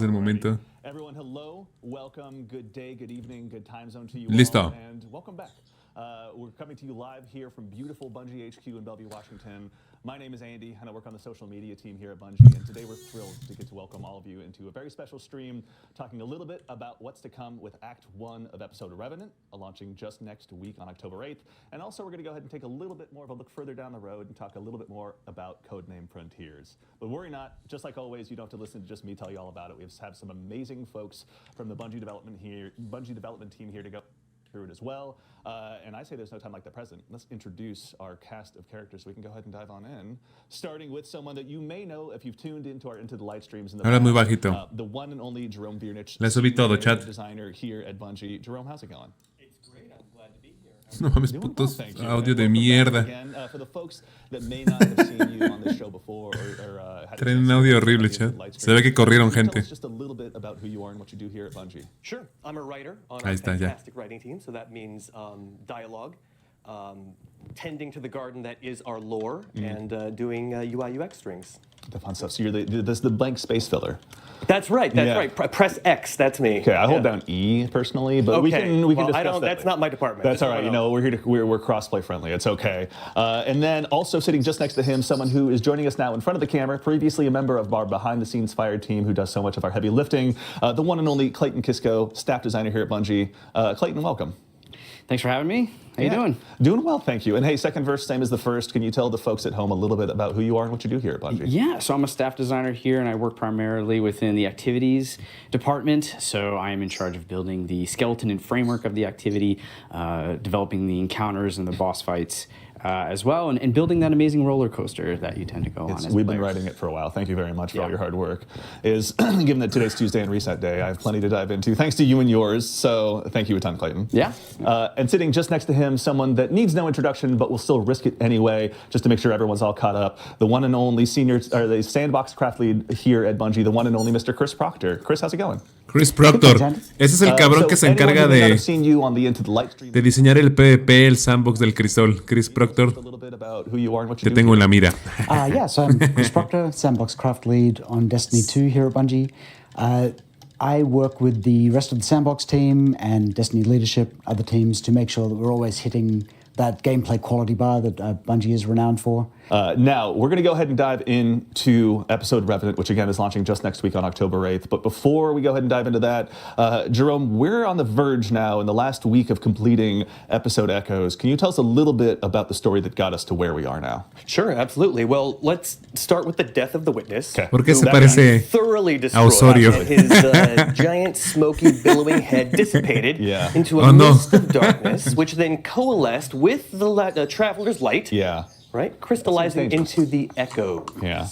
del momento. Everyone, hello, welcome, good day, good evening, good time zone to you Listo. all, and welcome back. We're coming to you live here from beautiful Bungie HQ in Bellevue, Washington. My name is Andy, and I work on the social media team here at Bungie, and today we're thrilled to get to welcome all of you into a very special stream, talking a little bit about what's to come with Act 1 of episode Revenant, launching just next week on October 8th, and also we're going to go ahead and take a little bit more of a look further down the road and talk a little bit more about Codename Frontiers. But worry not, just like always, you don't have to listen to just me tell you all about it. We have some amazing folks from the Bungie development team here to go through it as well. And I say there's no time like the present. Let's introduce our cast of characters so we can go ahead and dive on in. Starting with someone that you may know if you've tuned into our Into the Light streams in the Habla muy past, bajito. the one and only Jerome Biernich, Le subí todo, chat. designer here at Bungie. Jerome, how's it going? It's great. I'm glad to be here. No mames, Doing well, putos thank you. audio And de welcome back mierda. again, for the folks that may not have seen you on the show before or had a Traen un chance to audio watch horrible, the chat. light Se ve que corrieron stream, tell gente. us just a little bit about who you are and what you do here at Bungie. Sure. I'm a writer on Ahí a está, ya. fantastic writing team, so that means dialogue, tending to the garden that is our lore, and doing UI UX strings. The fun stuff. So you're the blank space filler. That's right. That's Yeah. right. Press X. That's me. Okay, I hold Yeah. down E personally, but we Okay. can Well, discuss I don't. that That's later. not my department. That's all right. someone You know, else. we're here to we're crossplay friendly. It's okay. And then also sitting just next to him, someone who is joining us now in front of the camera, previously a member of our behind the scenes Fire team, who does so much of our heavy lifting. The one and only Clayton Kisco, staff designer here at Bungie. Clayton, welcome. Thanks for having me. How you doing? Doing well, thank you. And hey, second verse, same as the first. Can you tell the folks at home a little bit about who you are and what you do here at Bungie? Yeah, so I'm a staff designer here, and I work primarily within the activities department. So I am in charge of building the skeleton and framework of the activity, developing the encounters and the boss fights as well, and building that amazing roller coaster that you tend to go on as We've been players. writing it for a while. Thank you very much for all Yeah. your hard work. Given that today's Tuesday and reset day, I have plenty to dive into. Thanks to you and yours. So thank you a ton, Clayton. Yeah. And sitting just next to him, someone that needs no introduction, but will still risk it anyway, just to make sure everyone's all caught up. The one and only the sandbox craft lead here at Bungie, the one and only Mr. Chris Proctor. Chris, how's it going? Chris Proctor. Ese es el cabrón que se encarga anyone who may not have de seen you on the Into the Light stream, diseñar el PvP, el sandbox del crisol. Chris Proctor, a little bit about who you are and what you te do. tengo en la mira. Yeah, so I'm Chris Proctor, Sandbox Craft Lead on Destiny 2 here at Bungie. I work with the rest of the Sandbox team and Destiny leadership, other teams, to make sure that we're always hitting that gameplay quality bar that Bungie is renowned for. Now, we're going to go ahead and dive into episode Revenant, which again is launching just next week on October 8th. But before we go ahead and dive into that, Jerome, we're on the verge now in the last week of completing episode Echoes. Can you tell us a little bit about the story that got us to where we are now? Sure, absolutely. Well, let's start with the death of the witness. Okay. ¿Por qué se Who parece thoroughly a destroyed. Osorio? His giant, smoky, billowing head dissipated Yeah. into a Oh, no. mist of darkness, which then coalesced with the traveler's light. Yeah. Right? Crystallizing dangerous. into the echoes, Yeah.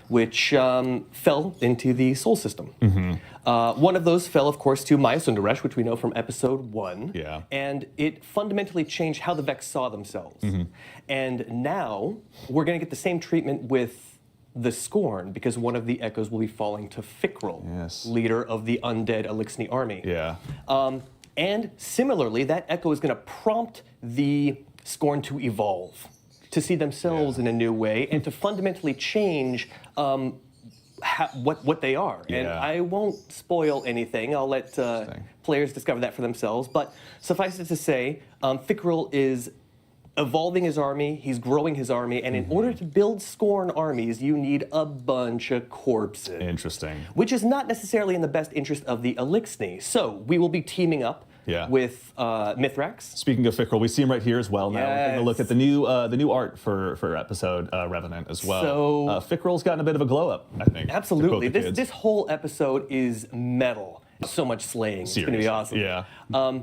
which fell into the soul system. Mm-hmm. One of those fell, of course, to Maya Sundaresh, which we know from episode 1. Yeah. And it fundamentally changed how the Vex saw themselves. Mm-hmm. And now we're going to get the same treatment with the Scorn, because one of the echoes will be falling to Fikrul, Yes. leader of the undead Elixni army. Yeah. And similarly, that echo is going to prompt the Scorn to evolve, to see themselves in a new way, and to fundamentally change what they are. And Yeah. I won't spoil anything. I'll let players discover that for themselves. But suffice it to say, Fikrul is evolving his army, he's growing his army, and in order to build Scorn armies, you need a bunch of corpses. Interesting. Which is not necessarily in the best interest of the Elixni. So we will be teaming up Yeah. with Mithrax. Speaking of Fikrul, we see him right here as well. Now we're taking a look at the new art for episode Revenant as well. So- Fikrul's gotten a bit of a glow up, I think. to quote Absolutely. the kids. This whole episode is metal. So much slaying. It's going to be Seriously. awesome. Yeah.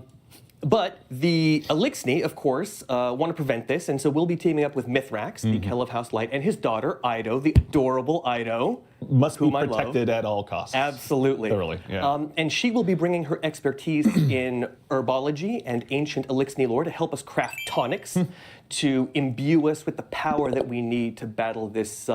But the Elixni, of course, want to prevent this, and so we'll be teaming up with Mithrax, the Kell of House Light, and his daughter, Ido, the adorable Ido. Must be whom I love. protected at all costs. Absolutely. Thoroughly, yeah. And she will be bringing her expertise in herbology and ancient Elixni lore to help us craft tonics to imbue us with the power that we need to battle this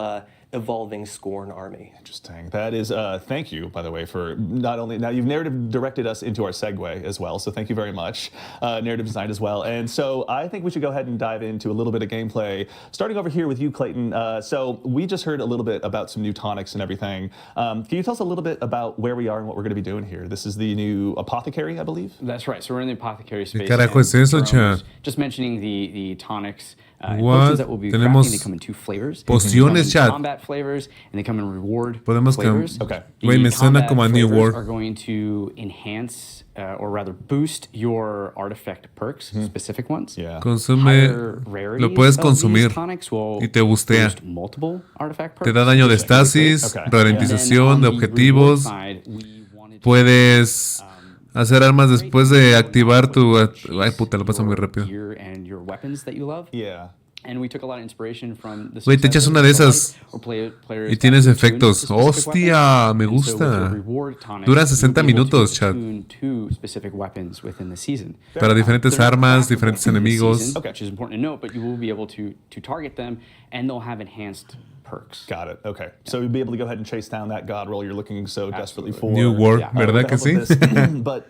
evolving Scorn army. Interesting. That is, thank you, by the way, for not only, now you've narrative directed us into our segue as well, so thank you very much. Narrative design as well. And so I think we should go ahead and dive into a little bit of gameplay, starting over here with you, Clayton. So we just heard a little bit about some new tonics and everything. Can you tell us a little bit about where we are and what we're going to be doing here? This is the new Apothecary, I believe? That's right. So we're in the apothecary space. carajo es eso, and cha? Just mentioning the tonics. And What? potions that we'll be Tenemos crafting, they come in 2 flavors. pociones, They come in chat. combat flavors, and they come in reward Podemos flavors. Okay. The Güey, me suena combat como a New flavors World. are going to enhance, or rather boost your artifact perks, specific ones. Yeah. Consume, Higher rarities lo puedes of consumir these tonics will y te bustea. boost multiple artifact Te perks. da daño de estasis, Okay. And then ralentización on de the objetivos. reward side, we wanted to Puedes hacer armas después de activar tu... Ay, puta, lo pasa muy rápido. gear and your weapons that you love. Yeah. And we took a lot of inspiration from the Güey, te echas una de esas players y tienes that tune efectos. to specific ¡Hostia! weapons. Me And so with gusta. the reward tonics, Dura you'll 60 be able to minutos, chat. tune to specific weapons within the season. Para diferentes They're not armas, craftable diferentes in the enemigos. season, Okay. which is important to note, but you will be able to target them, and they'll have enhanced perks. Got it. Okay. So you'll be able to go ahead and chase down that god roll you're looking so desperately for. New World, Yeah. ¿verdad With que the help sí? of this. But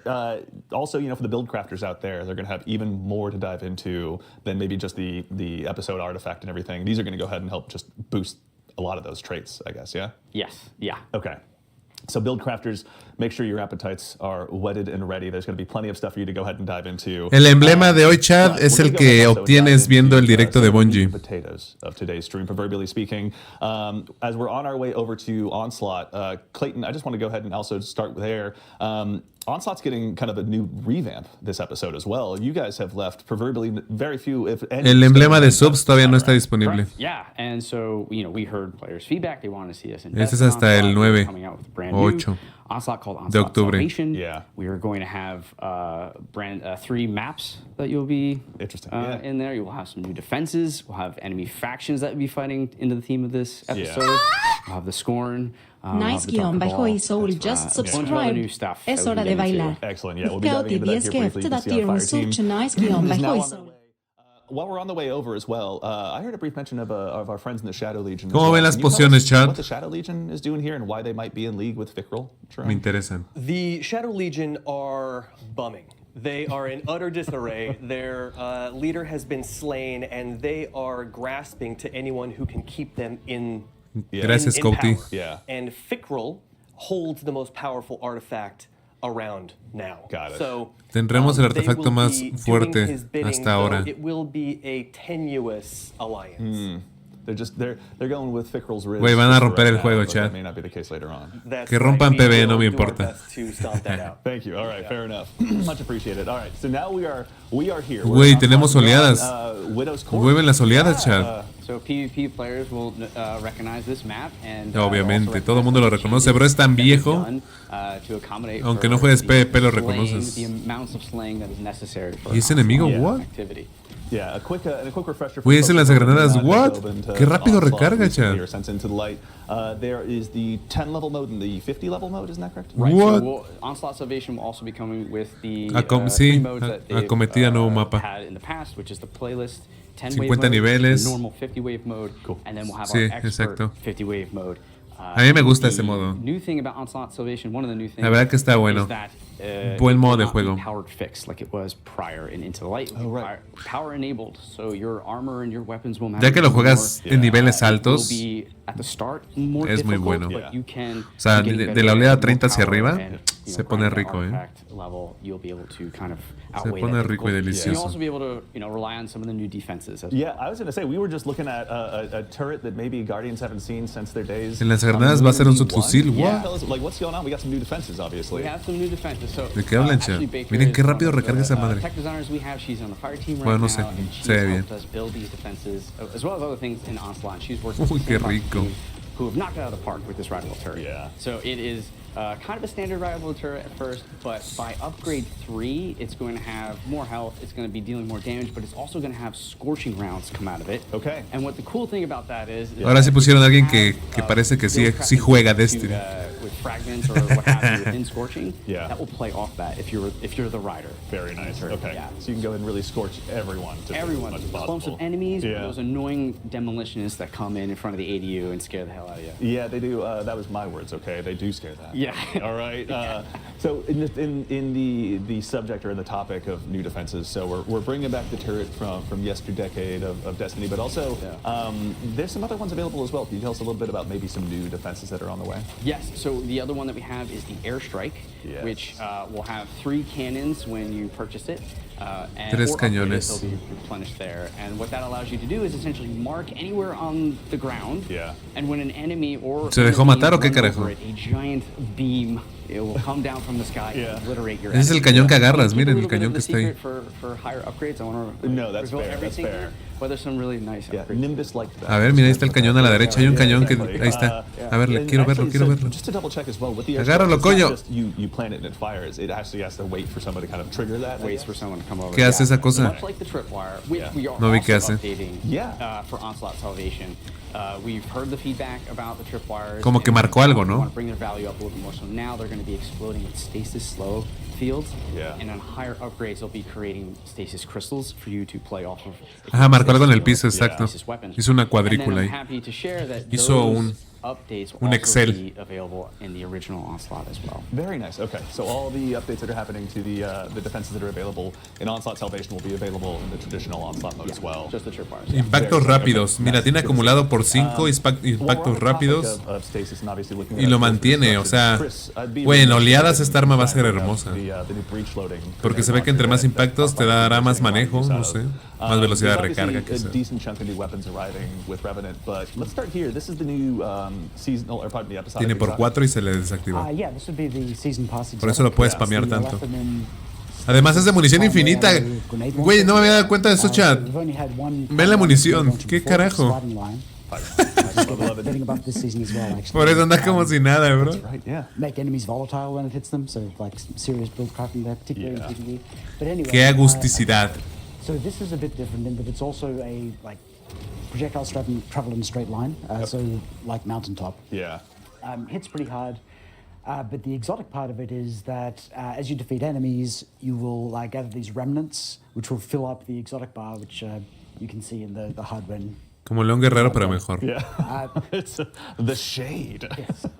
also, you know, for the build crafters out there, they're going to have even more to dive into than maybe just the episode artifact and everything. These are going to go ahead and help just boost a lot of those traits, I guess. Yeah. Yes. Yeah. Okay. So build crafters, make sure your appetites are whetted and ready. There's going to be plenty of stuff for you to go ahead and dive into. El emblema de hoy, Chad, But es we're el gonna go que ahead also and obtienes dive viendo el into, directo de some of the Bungie. potatoes of today's stream, proverbially speaking. As we're on our way over to Onslaught, Clayton, I just want to go ahead and also start there. Onslaught's getting kind of a new revamp this episode as well. You guys have left proverbially very few, if any. El emblema de subs todavía no está disponible. Correct. Yeah, and so we heard players' feedback. They wanted to see us in. Ese es hasta el 9, coming out with a brand 8 new Onslaught called de Onslaught octubre. Salvation. Yeah. We are going to have 3 maps that you'll be Interesting, yeah. in there. You will have some new defenses. We'll have enemy factions that will be fighting into the theme of this episode. We'll have the Scorn. Nice_y Soul just A bunch of other new subscribed. stuff Es that hora we'll de get into. bailar. Excellent. Yeah, we'll be diving into that Scout here briefly. You can see efter our un fire team. sub Now nice_y on their Soul. way- While we're on the way over as well, I heard a brief mention of our friends in the Shadow Legion. as ¿Cómo well. ven las Can you tell us pociones, Chad? What the Shadow Legion is doing here and why they might be in league with Fikrul? Me interesan. The Shadow Legion are bumming. They are in utter disarray. Their leader has been slain, and they are grasping to anyone who can keep them in Gracias, in Scouty. power. Yeah. And Fikrul holds the most powerful artifact around now. Got it. So Tendremos el they artefacto will más be fuerte doing his bidding, hasta ahora. though it will be a tenuous alliance. They're going with Fikrul's Riz. Güey, van a for romper right el now, juego, but Chad. That may not be the case later on. That's Que rompan We PvE, no will me do our importa. best to stomp that out. Thank you. All right, fair enough. Much appreciated. All right, so now we are here. Güey, We're tenemos on, oleadas. Widow's Court. Vuelven las oleadas, Chad. So PvP players will recognize this map and Obviamente, also todo el mundo lo reconoce, pero es tan recognize viejo. that it's done, to accommodate Aunque for no juegues the PvP, lo slaying, reconoces. the amounts of slaying that is necessary for ¿Y ese enemigo? Yeah. What? activity. Yeah, a quick refresher. for Güey, ese folks who lanzagranadas, have not what? dove into Qué rápido Onslaught recarga, recently Chad. or Sense into the Light. There is the 10 level mode and the 50 level mode, isn't that correct? Right. What? So Onslaught Salvation will also be coming with the Sí, 3 modes that they've acometida nuevo mapa. had in the past, which is the playlist 10 50 wave mode, niveles. the normal 50 wave mode, and then we'll have Sí, our expert exacto. 50 wave mode. A mí me gusta The ese modo. New thing about Onslaught Salvation, one of the new things, La verdad que está bueno. is that Buen it modo will de not be juego. powered fixed like it was prior in Into the Light. Oh, right. Power enabled, so your armor and your weapons will matter. Ya que lo more. juegas en niveles It will altos, be at the start more es muy difficult, bueno. but you can O sea, be getting de better la oleada and more 30 hacia power arriba, and, se grind pone that rico, artifact level, you'll be able to kind of Se outweigh pone that rico y difficulty. delicioso. You'll also be able to rely on some of the new defenses. As Yeah, I was going to say, we were just looking at a turret that maybe Guardians haven't seen since their days. En las granadas va a ser un subfusil, Yeah. what? Like, what's going on? We got some new defenses, obviously. We have some new defenses. So, ¿De qué hablan, actually, Chad? Baker Miren qué is rápido one of the, recarga esa madre. Tech designers we have, she's on the fire team right Bueno, no now, sé, and she's se ve helped bien. us build these defenses, as well as other things in Onslaught. She's worked with Uy, some qué of our rico. team who have knocked it out of the park with this radical turret. Yeah. So it is kind of a standard rival turret at first, but by upgrade 3, it's going to have more health, it's going to be dealing more damage, but it's also going to have scorching rounds come out of it. Okay. And what the cool thing about that is... Ahora sí pusieron a alguien que parece que sí juega Destiny. With fragments or what have you within scorching, Yeah. that will play off that if you're the rider. Very nice. Okay. Yeah. So you can go ahead and really scorch everyone. Everyone, as much as clumps possible. of enemies, Yeah. those annoying demolitionists that come in front of the ADU and scare the hell out of you. Yeah, they do. That was my words. Okay, they do scare that. Yeah. All right. So in the subject or in the topic of new defenses, so we're bringing back the turret from yesterdecade of Destiny, but also there's some other ones available as well. Can you tell us a little bit about maybe some new defenses that are on the way? Yes. So the other one that we have is the airstrike, Yes. which will have 3 cannons when you purchase it. And Tres or upgrade it, cañones. they'll be replenished there. And what that allows you to do is essentially mark anywhere on the ground. Yeah. And when an enemy or ¿Se dejó enemy matar o qué run carajo? over it, a giant beam, it will come down from the sky Yeah. and obliterate your Ese es el enemy. cañón que agarras, Keep a miren, el little bit cañón of que the está ahí. secret for higher upgrades. I want to No, that's reveal fair, that's everything fair. here, but there's some really nice Yeah, upgrades. Nimbus liked that. A ver, mira, ahí está el cañón a la derecha. Hay un cañón que... Ahí está. A ver, And quiero verlo, actually, quiero so verlo. Just to double check as well, with the Agárralo, airstrike, it's not coño. just you plant it and it fires. It actually has to wait for someone to kind of trigger that. Waits for someone to come over. ¿Qué hace esa cosa? Much like the tripwire, which Yeah. we are No vi also qué hace. updating Yeah. for Onslaught Salvation. We've heard the feedback about the tripwires. Como que and marcó algo, we ¿no? want to bring their value up a little bit more. So now they're going to be exploding with stasis slow fields. Yeah. And on higher upgrades, they'll be creating stasis crystals for you to play off of. Ajá, marcó algo en el piso, Yeah. exacto. Stasis weapons. Hizo una And cuadrícula then I'm ahí. happy to share that Hizo those un updates will un also Excel. be available in the original Onslaught as well. Very nice. Okay, so all the updates that are happening to the defenses that are available in Onslaught Salvation will be available in the traditional Onslaught mode as well. Just the tripwires. Impactos rápidos. Mira, tiene acumulado por 5 impactos rápidos. Y lo mantiene, o sea, güey, en oleadas esta arma va a ser hermosa. Porque se ve que entre más impactos te dará más manejo, no sé, más velocidad de recarga, que sea. Tiene por 4 y se le desactiva. Yeah, this would be the season pass Por eso lo puedes spamear The tanto. weapon in- Además es de munición infinita. Güey, no me había dado cuenta de eso, chat. We've only had one- Ven la munición. launching ¿Qué before, carajo? starting line. Getting above this season as well, actually. Por eso andas como si nada, bro. Right, yeah. Make enemies volatile when it hits them, so like serious build crafting there, particularly Yeah. in PvE. But anyway, Qué agusticidad. so this is a bit different in that it's also a like projectiles travel in a straight line, so like mountaintop. Yeah. Hits pretty hard. But the exotic part of it is that as you defeat enemies, you will gather these remnants, which will fill up the exotic bar, which you can see in the hardware. Como León Guerrero, pero mejor. Yeah. It's the shade.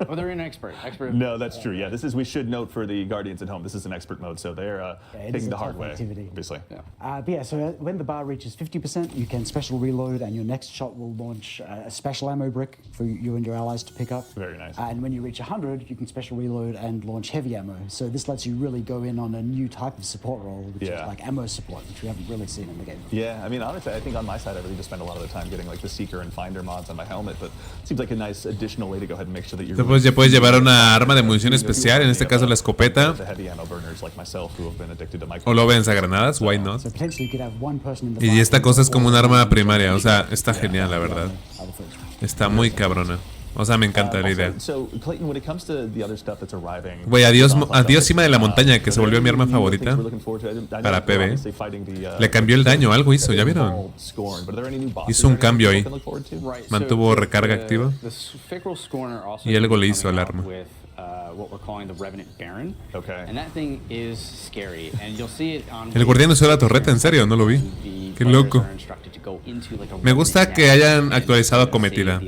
Oh, they're an expert. No, that's true. Yeah, we should note for the Guardians at home, this is an expert mode, so they're it is taking a the hard tough way, activity. obviously. But yeah, so when the bar reaches 50%, you can special reload, and your next shot will launch a special ammo brick for you and your allies to pick up. Very nice. And when you reach 100, you can special reload and launch heavy ammo. So this lets you really go in on a new type of support role, which is like ammo support, which we haven't really seen in the game. Yeah, I mean, honestly, I think on my side, I really just spend a lot of the time getting like the Seeker and Finder mods on my helmet, but it seems like a nice additional way to go ahead and make sure that you're... Después ya puedes llevar una arma de munición especial, en este caso la escopeta. The heavy ammo burners like myself who have been addicted to O lo ven a granadas, why not? So potentially you could have one person in the Y bar esta cosa es como un or- arma primaria, o sea, está genial, la verdad. other folks. Está muy cabrona. O sea, me encanta la idea. So, Clayton, when it comes to the other stuff that's arriving... Güey, adiós cima de la montaña, que se volvió mi arma favorita para PB. Le cambió el daño, algo hizo, ¿ya vieron? Hizo un cambio ahí. Mantuvo recarga activa. Y algo le hizo al arma. What we're calling the Revenant Baron. Okay. And that thing is scary. And you'll see it on El guardián usó la torreta, en serio, no lo vi. Qué loco. Me gusta que hayan actualizado Acometida.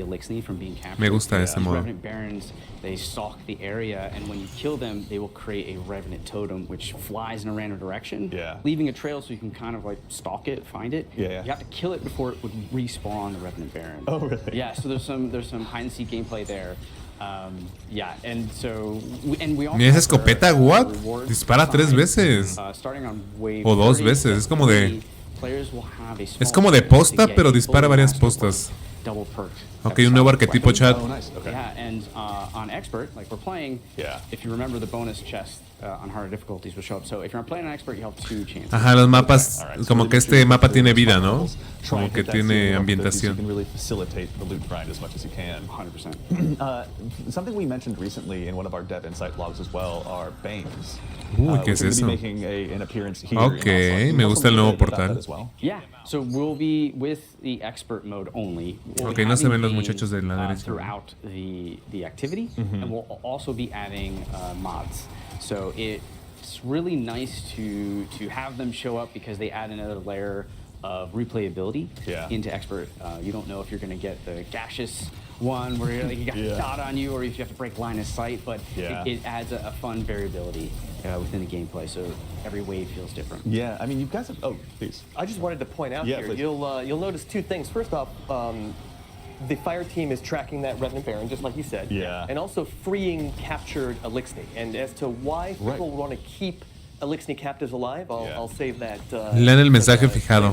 Me gusta ese modo. Revenant Barons, they stalk the area, and when you kill them, they will create a Revenant totem which flies in a random direction, leaving a trail so you can kind of like stalk it, find it. You have to kill it before it would respawn the Revenant Baron. Oh, really? Yeah, so there's some hide and seek gameplay there. Yeah, and so we also Mira esa have escopeta, our what? rewards Dispara 3 veces. starting on wave O 2 30, veces, es como de... players will have a Es small como de chance to posta, get pero a dispara full varias master postas. double perk. Ok, un nuevo arquetipo, chat. Oh, nice. Okay. Yeah, and on expert, like we're playing, if you remember the bonus chest on harder difficulties will show up. So if you're playing an expert, you have 2 chances. Ajá, los mapas, como que este mapa tiene vida, ¿no? Como que tiene ambientación. 100%. Something we mentioned recently in one of our Dev Insight blogs as well are Banes. ¿Qué es eso? Ok, me gusta el nuevo portal. Yeah, so we'll be with the expert mode only. Ok, no se ven los muchachos de la derecha. Throughout the activity, and we'll also be adding mods. So it's really nice to have them show up because they add another layer of replayability into expert. You don't know if you're going to get the gaseous one where you got a dot on you, or if you have to break line of sight, but it adds a fun variability within the gameplay, so every wave feels different. Yeah, I mean, you guys have, please. I just wanted to point out here, you'll notice 2 things. First off, the fire team is tracking that Revenant Baron, just like you said. Yeah. And also freeing captured Elixni. And as to why people want to keep Elixni captives alive, I'll save that. Lean el mensaje fijado.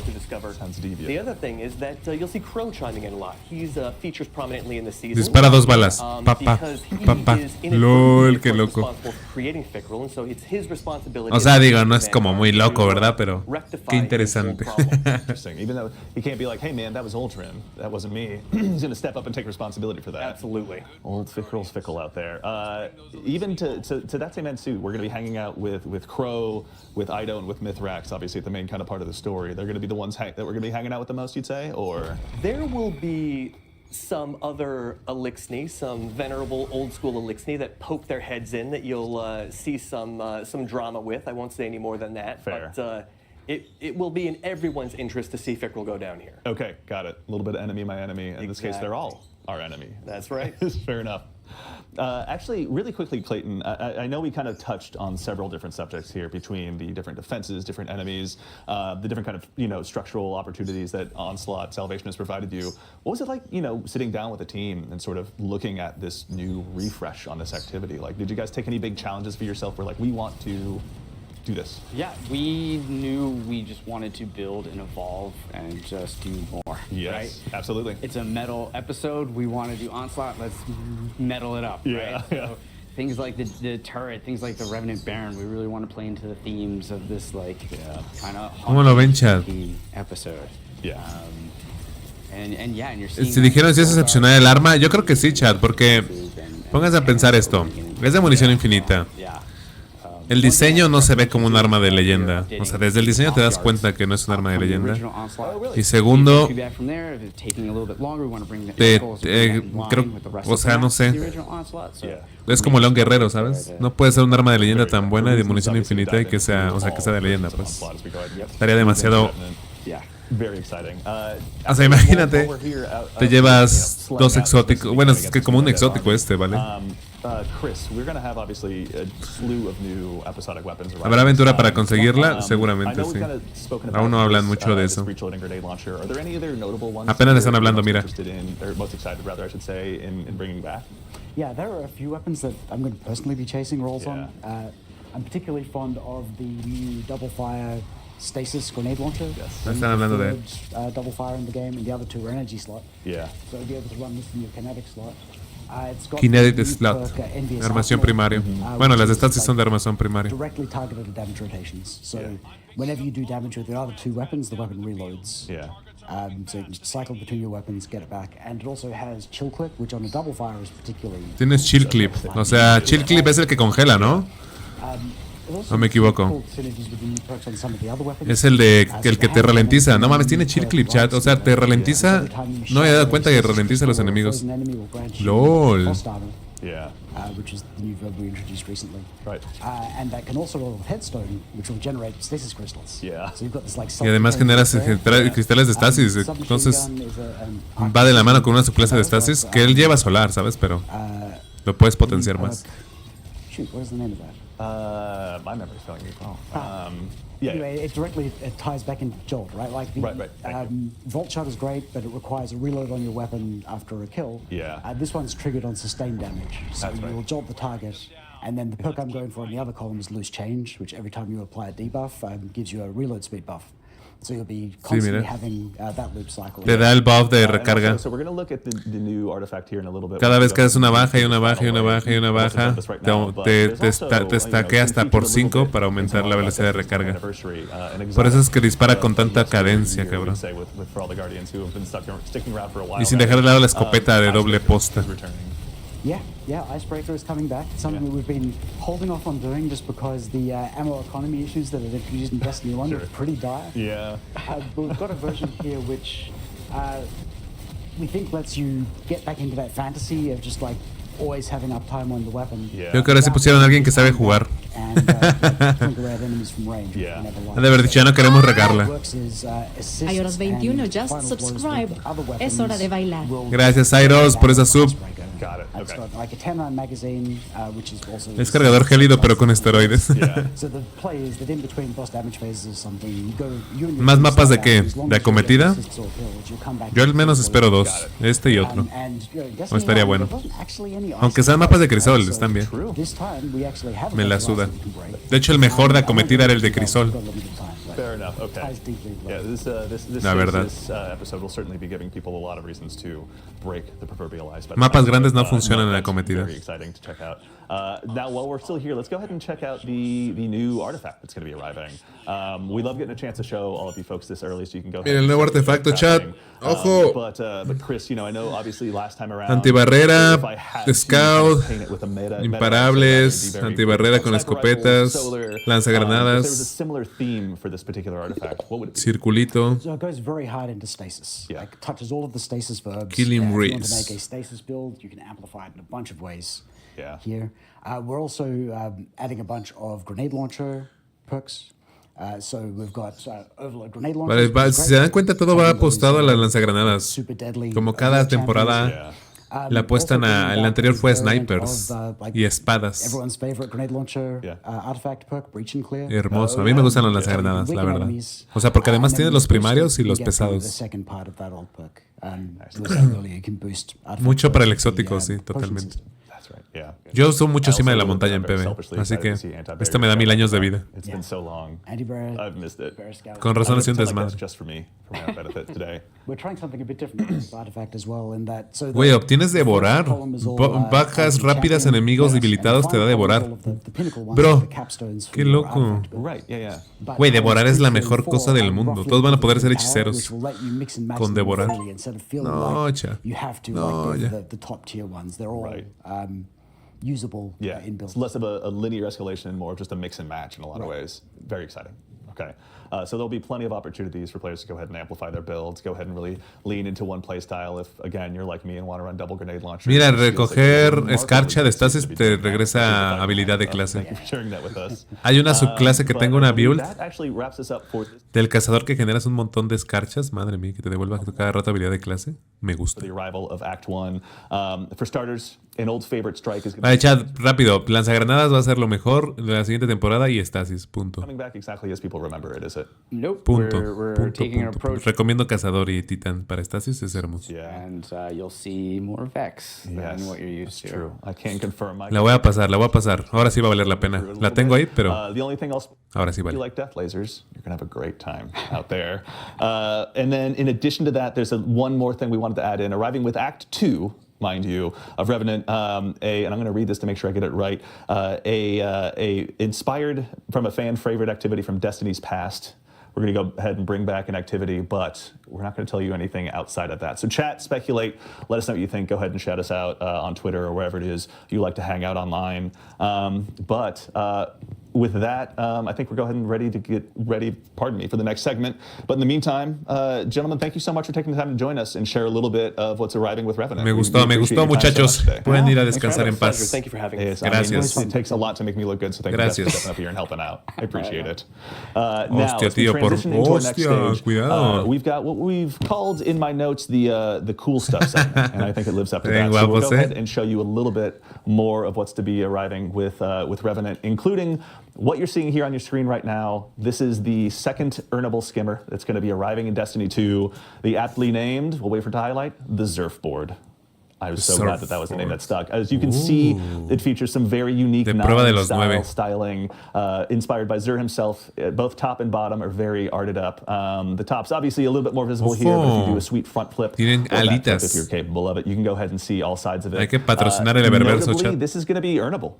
Sounds devious. The other thing is that you'll see Crow chiming in a lot. He's features prominently in the season. Dispara 2 balas. Because he is LOL, qué loco. responsible for creating Fickrel, and so it's his responsibility. O sea, digo, no es como muy loco, ¿verdad? Pero qué interesante. Interesting. Even though he can't be like, hey man, that was Ultron, that wasn't me. He's going to step up and take responsibility for that. Absolutely. Old Fickrel's fickle out there. Even to that same end too, we're going to be hanging out with Crow, with Ido, and with Mithrax, obviously the main kind of part of the story. They're going to be the ones that we're going to be hanging out with the most, you'd say, or? There will be some other Elixni, some venerable old school Elixni that poke their heads in that you'll see some drama with. I won't say any more than that. Fair. But it will be in everyone's interest to see Fickrel go down here. Okay, got it. A little bit of enemy, my enemy. In this case, they're all our enemy. That's right. Fair enough. Actually, really quickly, Clayton, I know we kind of touched on several different subjects here between the different defenses, different enemies, the different kind of, structural opportunities that Onslaught Salvation has provided you. What was it like, sitting down with a team and sort of looking at this new refresh on this activity? Like, did you guys take any big challenges for yourself where, like, we want to do this? Yeah, we knew we just wanted to build and evolve and just do more. Yes, right? Absolutely. It's a metal episode. We want to do Onslaught. Let's metal it up. Right? So things like the turret, things like the Revenant Baron. We really want to play into the themes of this kind of ¿Cómo lo ven, Chad? Episode. Yeah. And you're seeing Si dijeron si es excepcional el arma, yo creo que sí, Chad, porque pónganse a pensar esto. Es de munición infinita. El diseño no se ve como un arma de leyenda. O sea, desde el diseño te das cuenta que no es un arma de leyenda. Y segundo, o sea, no sé. Es como León Guerrero, ¿sabes? No puede ser un arma de leyenda tan buena y de munición infinita y que sea, o sea, que sea de leyenda, pues. Estaría demasiado. O sea, imagínate, te llevas 2 exóticos. Bueno, es que como un exótico ¿vale? ¿Habrá aventura para conseguirla? Seguramente sí. Aún no hablan mucho de eso. Apenas le están hablando, mira. Yeah, there are a few weapons that I'm going to personally be chasing rolls on. I'm particularly fond of the new double fire stasis grenade launcher. Están hablando de double fire in the game, and the other 2 are energy slot. Yeah. So you'll be able to run this in your kinetic slot. It's got Kinetic the new slot. perk, Envious Armación Arsenal, primaria. Bueno, las de estas sí son de which armación primaria. directly targeted at damage rotations. So whenever you do damage with the other 2 weapons, the weapon reloads. Yeah. So you can just cycle between your weapons, get it back. And it also has chill clip, which on a double fire is particularly... Tienes chill clip. O sea, chill clip es el que congela, ¿no? No me equivoco. Es el que te ralentiza. No mames, tiene chill clip, chat. O sea, te ralentiza. No me he dado cuenta que ralentiza a los enemigos. LOL. Yeah. Which is the new verb we introduced recently. Right. And that can also roll with Headstone, which will generate stasis crystals. Yeah. So you've got this, like, Y además generas cristales de estasis. Entonces va de la mano con una suplesa de estasis que él lleva solar, ¿sabes? Pero lo puedes potenciar más. Shoot, what is the name of that? My memory's failing me. Anyway, it ties back into Jolt, right? Like the Vault Shot is great, but it requires a reload on your weapon after a kill. Yeah. This one's triggered on sustained damage, so you'll jolt the target, and then the perk I'm going for in the other column is Loose Change, which every time you apply a debuff gives you a reload speed buff. So you'll be constantly mira. having that loop cycle. Te da el buff de recarga. So we're going to look at the new artifact here in a little bit. Cada vez que haces una baja y una baja y una baja y una baja, te stackea hasta por 5 para aumentar la velocidad de recarga. Por eso es que dispara con tanta cadencia, cabrón. Y sin dejar de lado la escopeta de doble posta. Yeah, Icebreaker is coming back. It's something that we've been holding off on doing just because the ammo economy issues that are introduced in Destiny 1 are pretty dire. Yeah. But we've got a version here which we think lets you get back into that fantasy of just like always having uptime on the weapon. Creo que ahora sí pusieron a alguien que sabe jugar. Han de haber dicho, ya no queremos regarla. Hay horas 21, just subscribe. Es hora de bailar. Gracias, Airos, por esa sub. Got it. Okay. Like a 10-round magazine, which is also Es cargador gélido, pero con esteroides. So the play is that in between boss damage phases or something, you and ¿Más mapas de qué? ¿De acometida? Yo al menos espero 2, este y otro. No estaría bueno. Aunque sean mapas de crisol, están bien. Me la suda. De hecho, el mejor de acometida era el de crisol. Fair enough. Okay. Yeah, this episode will certainly be giving people a lot of reasons to break the proverbial ice. Mapas grandes no funcionan en acometida. Very exciting to check out. Now, while we're still here, let's go ahead and check out the new artifact that's going to be arriving. We love getting a chance to show all of you folks this early, so you can go ahead. Mira el nuevo artefacto, chat. Ojo. But Chris, you know, I know obviously last time around. Antibarrera, scout, imparables, antibarrera con escopetas, lanzagranadas, There was a similar theme for this particular artifact. What would it be? circulito. So it goes very hard into stasis. Yeah. Like touches all of the stasis verbs. Killing If you want to Reese. make a stasis build, you can amplify it in a bunch of ways. Yeah. Here, we're also adding a bunch of grenade launcher perks. So we've got overload grenade launchers. Vale, si se dan cuenta, todo va apostado a las lanzagranadas. Super deadly. Como cada temporada la apuestan a... El anterior fue snipers y espadas. Everyone's favorite grenade launcher artifact perk, breach and clear. Hermoso. A mí me gustan las lanzagranadas, la verdad. O sea, porque además tiene los primarios y los pesados. Mucho para el exótico, sí, totalmente. Yo uso mucho cima de la montaña en PB, así que esto me da 1000 años de vida. Con razón es un desmadre. Güey, obtienes devorar. Bajas rápidas, enemigos debilitados te da devorar. Bro, qué loco. Güey, devorar es la mejor cosa del mundo. Todos van a poder ser hechiceros con devorar. No, cha. No, ya. Usable in build. It's less of a linear escalation and more of just a mix and match in a lot of ways. Very exciting. Okay. So there'll be plenty of opportunities for players to go ahead and amplify their builds, go ahead and really lean into one play style if, again, you're like me and want to run double grenade launcher. Mira, recoger escarcha de estasis te regresa habilidad de clase. Hay una subclase que tengo una build del cazador que generas un montón de escarchas. Madre mía, que te devuelva cada rato habilidad de clase. Me gusta. Vale, chat, rápido. Lanzagranadas va a ser lo mejor de la siguiente temporada y estasis, punto. Nope. Punto. We're taking an approach. Recomiendo cazador y titán para estasis, es hermoso. And you'll see more Vex than what you're used to. True. I can't confirm. La voy a pasar. Ahora sí va a valer la pena. La tengo ahí, pero ahora sí vale. If you like death lasers, you're gonna have a great time out there. And then in addition to that, there's one more thing we wanted to add in. Arriving with Act 2, mind you, of Revenant, and I'm going to read this to make sure I get it right, inspired from a fan favorite activity from Destiny's past. We're going to go ahead and bring back an activity, but we're not going to tell you anything outside of that. So chat, speculate, let us know what you think. Go ahead and shout us out on Twitter or wherever it is you like to hang out online. With that, I think we're going ahead and get ready, for the next segment. But in the meantime, gentlemen, thank you so much for taking the time to join us and share a little bit of what's arriving with Revenant. Me gustó, muchachos. Pueden ir a descansar en paz. Thank you for having us. Gracias. It takes a lot to make me look good, so thank you guys for stepping up here and helping out. I appreciate it. Now, Hostia, as we tío, transition into our next stage, cuidado. we've got what we've called in my notes the cool stuff segment, and I think it lives up to that. So we'll go ahead and show you a little bit more of what's to be arriving with Revenant, including what you're seeing here on your screen right now. This is the second earnable skimmer that's going to be arriving in Destiny 2. The aptly named, we'll wait for it to highlight, the Surfboard. I was so glad that was the name that stuck. As you can see, it features some very unique styling, inspired by Xur himself. Both top and bottom are very arted up. The top's obviously a little bit more visible here, but if you do a sweet front flip, Tienen alitas. if you're capable of it, you can go ahead and see all sides of it. Hay que patrocinar el Eververso, chat. This is going to be earnable.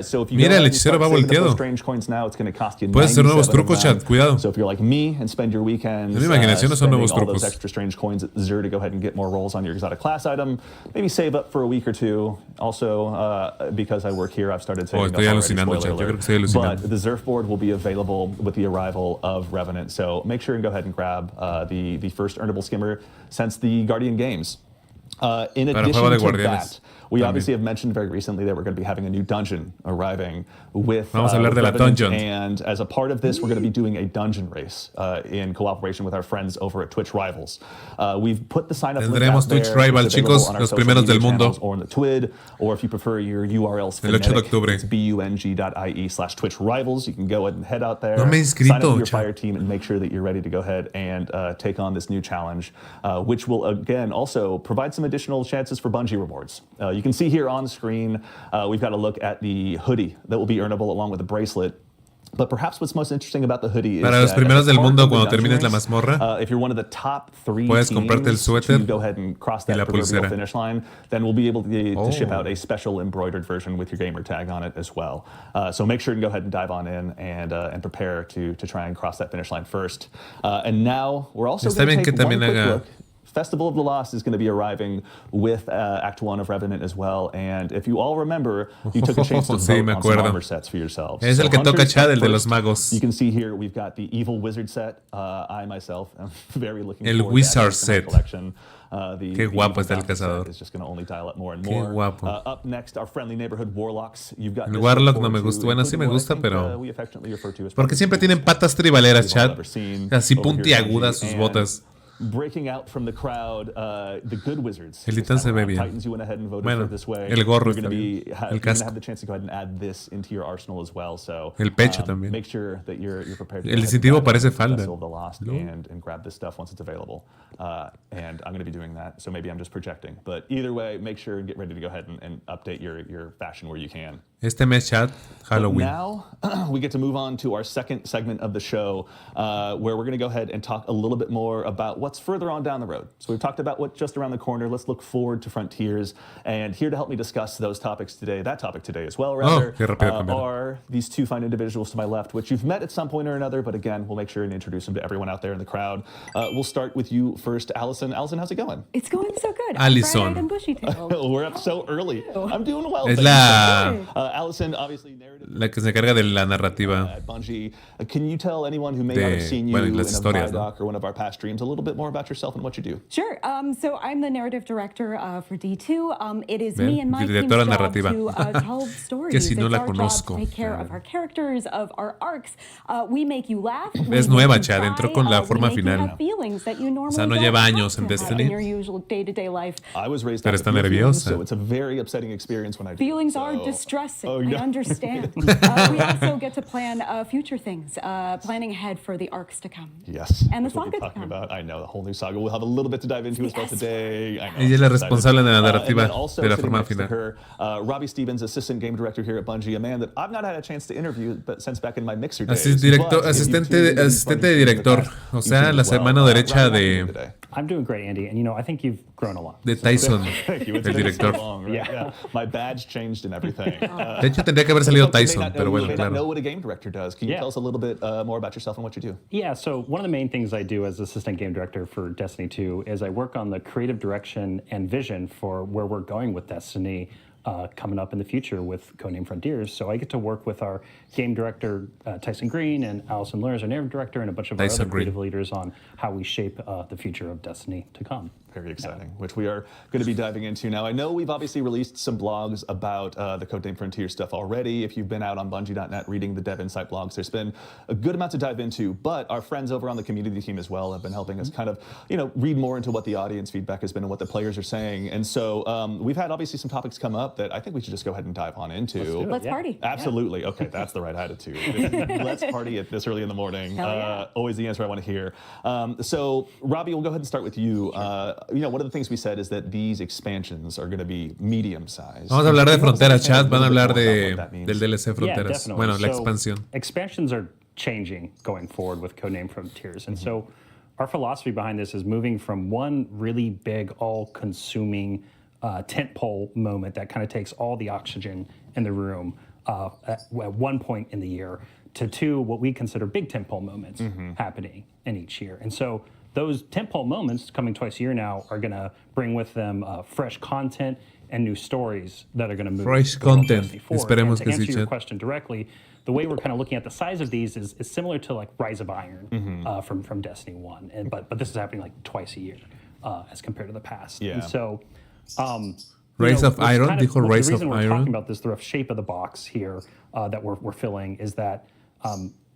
So if you Mira, el hechicero va volteado. strange coins now, it's going to cost you Puedes hacer nuevos 97 trucos, chat. Cuidado. So if you're like me and spend your weekends En mi imaginación no son spending nuevos all trucos. those extra strange coins at Xur to go ahead and get more rolls on your exotic class item, maybe save up for a week or two. Also, because I work here, I've started saving up estoy already, alucinando, chat. Yo creo que estoy alucinando. But the Xur board will be available with the arrival of Revenant. So make sure and go ahead and grab the first earnable skimmer since the Guardian Games. In addition to that, we obviously have mentioned very recently that we're going to be having a new dungeon arriving with Vamos a hablar de la dungeon. And as a part of this, we're going to be doing a dungeon race in cooperation with our friends over at Twitch Rivals. We've put the sign up link Tendremos out there. Twitch Rival, It's available chicos, on our los social primeros media del mundo. channels or on the TWID, or if you prefer your URLs El 8 de phonetic, octubre. it's bung.ie/Twitch Rivals. You can go ahead and head out there, No me he inscrito, sign up with your chat. fire team, and make sure that you're ready to go ahead and take on this new challenge, which will again also provide some additional chances for Bungie rewards. You can see here on screen, we've got a look at the hoodie that will be earnable along with the bracelet. But perhaps what's most interesting about the hoodie is Para los that primeros del mundo, as a cuando part of the termines la dungeon mazmorra, race, if you're one of the top 3 puedes comprarte el teams suéter to go ahead and cross y that la proverbial pulsera. finish line, then we'll be able to ship out a special embroidered version with your gamer tag on it as well. So make sure to go ahead and dive on in and prepare to try and cross that finish line first. And now we're also Está going bien to que take one también quick haga- look. Festival of the Lost is going to be arriving with Act 1 of Revenant as well. And if you all remember, you took a chance to Sí, vote me on some acuerdo. armor sets for yourselves. Es el que toca Hunter's chat, el up de los first. magos. You can see here we've got the Evil Wizard set. I myself am very looking El forward Wizard to adding set. to my collection. Qué guapo está el cazador. It's just going to only dial up more and Qué more. guapo. Up next, our friendly neighborhood Warlocks. You've got El this Warlock to no me look gusta. forward Bueno, to, sí me including gusta, what I think, pero- we affectionately refer to as Porque probably siempre the tienen patas tribaleras, we've all chat. ever seen Así over here at puntiagudas Bungie. sus botas. Breaking out from the crowd, the Good Wizards. El This titán time se ve around. bien. Titans, you went ahead and voted Bueno, for this way. el gorro You're está gonna bien. be, El you're going to casco. have the chance to go ahead and add this into your arsenal as well. So El pecho también. make sure that you're prepared. To El go ahead and distintivo dive parece into falda. Festival of the Lost No. and grab this stuff once it's available. And I'm going to be doing that. So maybe I'm just projecting. But either way, make sure and get ready to go ahead and update your fashion where you can. Este mes, chat, Halloween. Now we get to move on to our second segment of the show, where we're going to go ahead and talk a little bit more about what's further on down the road. So we've talked about what's just around the corner. Let's look forward to Frontiers. And here to help me discuss those topics today, that topic today as well, rather, qué rápido cambiaron. are these two fine individuals to my left, which you've met at some point or another. But again, we'll make sure and introduce them to everyone out there in the crowd. We'll start with you first, Allison. Allison, how's it going? It's going so good. Allison. I'm bright-eyed and bushy-tailed. We're up so early. I'm doing well. Es thank you. la, Allison, obviously narrative. la que se encarga de la narrativa. At Bungie. Can you tell anyone who may De- not have seen you bueno, y in a las historias, ¿no? Vidoc or one of our past streams a little bit more about yourself and what you do? Sure. So I'm the narrative director for D2. It is Ven, me and my team's directora job narrativa. to tell stories. Que si no It's la our job conozco. to take care of our characters, of our arcs. We make you laugh. Es we nueva, make you Chad, cry, entró con la we forma make you final. have feelings that you normally no don't lleva have años en to have Destiny. in your usual day-to-day life. I was raised Pero up está with feelings, nerviosa. so it's a very upsetting experience when I do. Feelings so- are distressing. Oh, no. I understand. We also get to plan future things, planning ahead for the arcs to come. Yes. And the that's what saga we're to talking come. about. I know, the whole new saga. We'll have a little bit to dive into as well today. I know. Ella es la I'm excited. responsable de la And narrativa then also de la sitting forma next to final. her, Robbie Stevens, assistant game director here at Bungie, a man that I've not had a chance to interview but since back in my Mixer days. But if Asistente you've tuned into asistente Bungie de director, in the past, o you sea, tuned la as well. mano derecha Robbie, how are you de, doing today? I'm doing great, Andy, and I think you've grown a lot. de Tyson, Thank you. It's el been so director. long, right? Yeah. My badge changed and everything. De hecho, tendría que haber salido Tyson, pero You bueno, may not know claro. what a game director does. Can you Yeah. tell us a little bit more about yourself and what you do? Yeah, so one of the main things I do as assistant game director for Destiny 2 is I work on the creative direction and vision for where we're going with Destiny coming up in the future with Codename Frontiers. So I get to work with our game director, Tyson Green, and Allison Lurs, our narrative director, and a bunch of our Tyson other creative Green. leaders on how we shape the future of Destiny to come. Very exciting, which we are going to be diving into now. I know we've obviously released some blogs about the Codename Frontier stuff already. If you've been out on Bungie.net reading the Dev Insight blogs, there's been a good amount to dive into, but our friends over on the community team as well have been helping us kind of, read more into what the audience feedback has been and what the players are saying. And so we've had obviously some topics come up that I think we should just go ahead and dive on into. Let's party. Absolutely. Okay, that's the right attitude. Let's party at this early in the morning. Hell yeah. Always the answer I want to hear. So, Robbie, we'll go ahead and start with you. one of the things we said is that these expansions are going to be medium-sized. Vamos a hablar de Fronteras, chat. Van a hablar del DLC Fronteras. Yeah, Bueno, la so expansión. Expansions are changing going forward with Codename Frontiers. And so our philosophy behind this is moving from one really big, all-consuming tentpole moment that kind of takes all the oxygen in the room at one point in the year to two what we consider big tentpole moments happening in each year. And so those tentpole moments coming twice a year now are going to bring with them fresh content and new stories that are going to move. Fresh content. Esperemos to que answer sí, your chat. question directly, the way we're kind of looking at the size of these is similar to like Rise of Iron from Destiny 1. But this is happening like twice a year as compared to the past. Yeah. And so Rise of Iron, dijo Rise the of reason we're Iron. talking about this, the rough shape of the box here that we're filling is that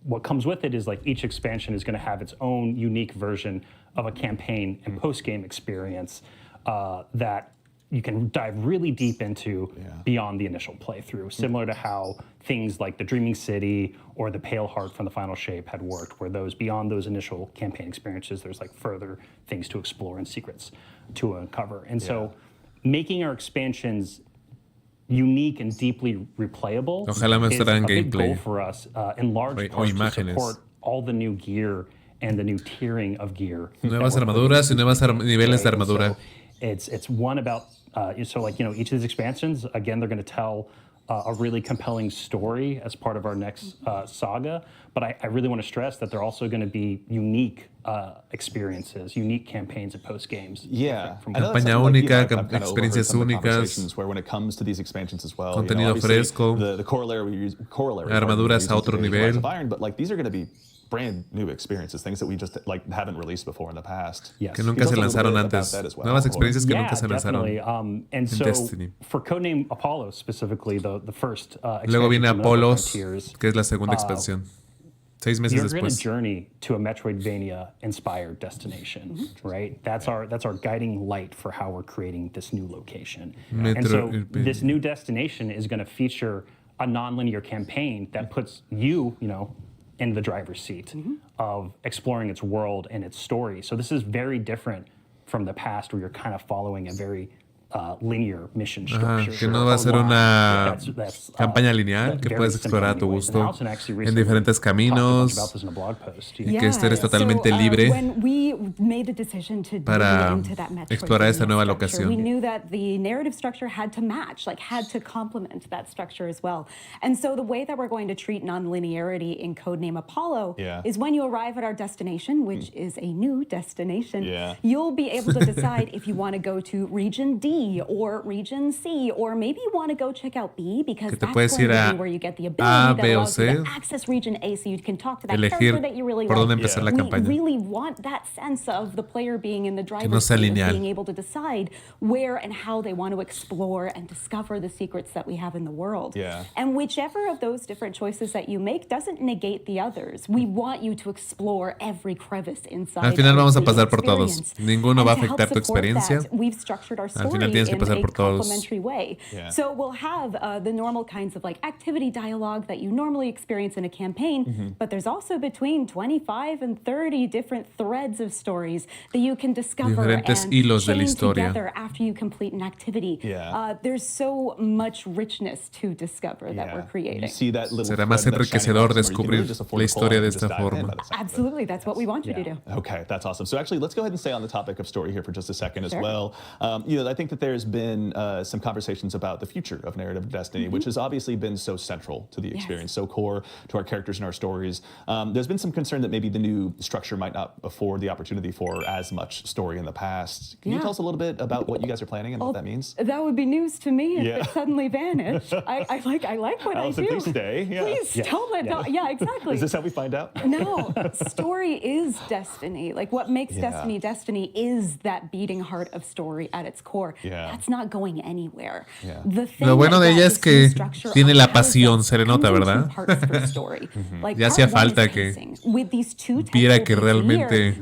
what comes with it is like each expansion is going to have its own unique version of a campaign and post-game experience that you can dive really deep into beyond the initial playthrough, similar to how things like the Dreaming City or the Pale Heart from the Final Shape had worked, where those beyond those initial campaign experiences, there's like further things to explore and secrets to uncover. And so making our expansions unique and deeply replayable Ojalá me is a mostraran big goal gameplay. for us, in large O part to imágenes. support all the new gear and the new tiering of gear. Nuevas that we're armaduras y putting nuevas into this, niveles de right? And armadura. so it's one about, so like, each of these expansions, again, they're going to tell a really compelling story as part of our next saga. But I really want to stress that they're also going to be unique experiences, unique campaigns and post games. Yeah. From I know Campaña that's something, única, I've kinda overheard experiencias some of the únicas, conversations where when it comes to these expansions as well, contenido obviously fresco, the corollary armaduras a otro Rise nivel. of Iron, but like these are going to be brand new experiences, things that we just like haven't released before in the past. Yes. Que nunca se Can you tell us a lanzaron little bit about antes. that as well? Nuevas experiencias que Yeah, nunca se definitely. lanzaron. And so Destiny. for Codename Apollo specifically, the first Luego viene expansion from Apolos, Frontiers, que es la segunda expansión. 6 meses you're going to después. journey to a Metroidvania-inspired destination, right? That's our guiding light for how we're creating this new location. And so this new destination is going to feature a non-linear campaign that puts you, in the driver's seat of exploring its world and its story. So this is very different from the past, where you're kind of following a very linear mission structure. Que no va a ser una That's, campaña lineal que very puedes explorar a tu simple anyways. And gusto Alison actually en recently diferentes talked a bunch caminos about this in a blog post. y que eres totalmente so, libre when we made the decision to para into that explorar esta nueva Metroidvania structure, locación. we knew that the narrative structure had to match, had to complement that structure as well. And so the way that we're going to treat non-linearity in Codename Apollo is when you arrive at our destination, which is a new destination, you'll be able to decide if you want to go to Region D or Region C, or maybe you want to go check out B, because that's going to be where you get the ability that allows you to access Region A, so you can talk to that character that you really por dónde like. empezar la We campaña. really want that sense of the player being in the no driver's sea seat, lineal. of being able to decide where and how they want to explore and discover the secrets that we have in the world. And whichever of those different choices that you make doesn't negate the others. We want you to explore every crevice inside. Al final vamos a pasar por experience. todos. Ninguno va a And to help afectar tu support experiencia. that, we've structured our Al story final tienes que in pasar a por todos. complementary way. So we'll have the normal kinds of activity dialogue that you normally experience in a campaign, but there's also between 25 and 30 different threads of stories that you can discover Diferentes and hilos de la chain historia. together after you complete an activity. There's so much richness to discover that we're creating. You see that little Será más thread, that enriquecedor shining box where you can descubrir really just afford la to pull historia out de and just esta dive in forma. by the sound of it. Absolutely, that's what we want you to do. Okay, that's awesome. So actually, let's go ahead and stay on the topic of story here for just a second as well. I think that there's been some conversations about the future of narrative Destiny, which has obviously been so central to the experience, so core to our characters and our stories. There's been some concern that maybe the new structure might not afford the opportunity for as much story in the past. Can you tell us a little bit about what you guys are planning and what that means? That would be news to me if it suddenly vanished. I like what Allison, I do. please stay. Please don't let go. Yeah, exactly. Is this how we find out? No, story is Destiny. What makes Destiny Destiny is that beating heart of story at its core. that's not going anywhere. Lo bueno de ella es que tiene la pasión, se le nota, ¿verdad? Ya hacía falta que viera que realmente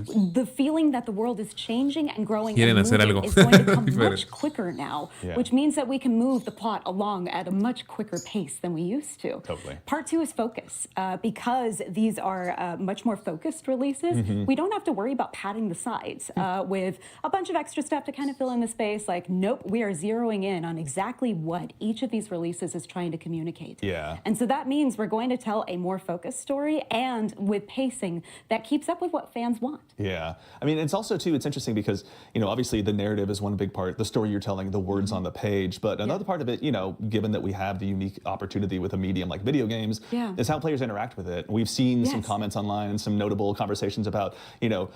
quieren hacer algo diferente. Quicker now, which means that we can move the plot along at a much quicker pace than we used to. Part 2 is focus. Because these are much more focused releases, we don't have to worry about padding the sides with a bunch of extra stuff to kind of fill in the space. Like, nope, we are zeroing in on exactly what each of these releases is trying to communicate. And so that means we're going to tell a more focused story and with pacing that keeps up with what fans want. I mean, it's also, too, it's interesting because, you know, obviously the narrative is one big part, the story you're telling, the words on the page, but another part of it, you know, given that we have the unique opportunity with a medium like video games, is how players interact with it. We've seen some comments online and some notable conversations about, you know,